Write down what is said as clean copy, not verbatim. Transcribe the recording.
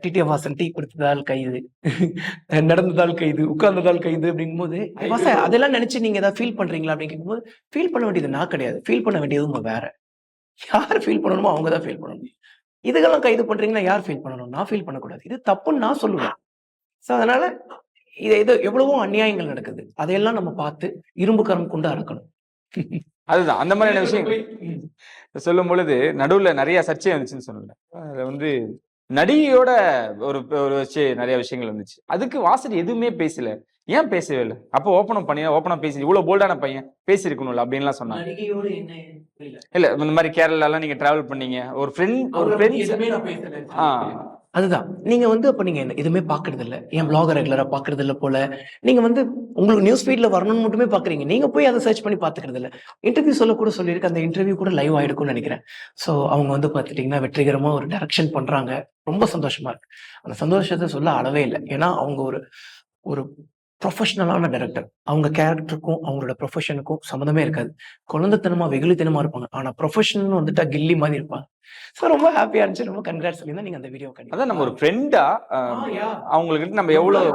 TTF Vasan tea குடுத்ததால் கைது, நடந்ததால் கைது, உட்கார்ந்ததால் கைது அப்படிங்கும்போது, வாசன் அதெல்லாம் நினைச்சு நீங்க ஏதாவது ஃபீல் பண்றீங்களா? அப்படின்னு கேட்கும்போது, ஃபீல் பண்ண வேண்டியது நான் கிடையாது. ஃபீல் பண்ண வேண்டியது உங்க வேற. யார் ஃபீல் பண்ணணுமோ அவங்க தான் ஃபீல் பண்ணணும். இதுக்கெல்லாம் கைது பண்றீங்கன்னா யார் ஃபீல் பண்ணணும்? நான் ஃபீல் பண்ணக்கூடாது. இது தப்புன்னு நான் சொல்லுவேன். ஸோ அதனால இது எவ்வளவோ அநியாயங்கள் நடக்குது. அதையெல்லாம் நம்ம பார்த்து இரும்பு கரம் கொண்டு அடக்கணும். அதுதான் அந்த மாதிரியான விஷயம் சொல்லும் பொழுது நடுவுல நிறைய சர்ச்சை வந்துச்சுன்னு சொன்னேன். அதுல வந்து நடிகையோட ஒரு ஒரு வச்சு நிறைய விஷயங்கள் வந்துச்சு. அதுக்கு வாசன் எதுவுமே பேசல. ஏன் பேசவே இல்லை? அப்போ ஓப்பனா பேசி இவ்வளவு போல்டான பையன் பேசியிருக்கணும்ல அப்படின்லாம் சொன்னாங்க. நடிகையோடு என்ன புரியல. இல்ல இந்த மாதிரி கேரளா எல்லாம் நீங்க டிராவல் பண்ணீங்க ஒரு ஃப்ரெண்ட். அதுதான். நீங்க வந்து அப்ப நீங்க எதுவுமே பாக்குறது இல்ல. என் பிளாக ரெகுலரா பாக்குறது இல்ல போல. நீங்க வந்து உங்களுக்கு நியூஸ் ஃபீட்ல வரணும்னு மட்டுமே பாக்குறீங்க. நீங்க போய் அதை சர்ச் பண்ணி பாத்துக்கிறது இல்ல. இன்டர்வியூ சொல்ல கூட சொல்லியிருக்கு. அந்த இன்டர்வியூ கூட லைவ் ஆயிடுக்கும்னு நினைக்கிறேன். சோ அவங்க வந்து பாத்துட்டீங்கன்னா வெற்றிகரமா ஒரு டைரக்ஷன் பண்றாங்க. ரொம்ப சந்தோஷமா இருக்கு. அந்த சந்தோஷத்தை சொல்ல அளவே இல்லை. ஏன்னா அவங்க ஒரு ஒரு ப்ரொஃபஷனலான டைரக்டர். அவங்க கேரக்டருக்கும் அவங்களோட ப்ரொஃபஷனுக்கும் சம்மந்தமே இருக்காது. குழந்தைத்தனமா வெகுளித்தனமா இருப்பாங்க. ஆனா ப்ரொஃபஷன் வந்துட்டா கில்லி மாதிரி இருப்பாங்க. ஸோ ரொம்ப ஹாப்பியா இருந்துச்சு. ரொம்ப கங்க்ராட்ஸ் சொல்லியிருந்தா நீங்க அந்த வீடியோ அதான் நம்ம ஒரு ஃப்ரெண்டா அவங்களுக்கு நம்ம எவ்வளவு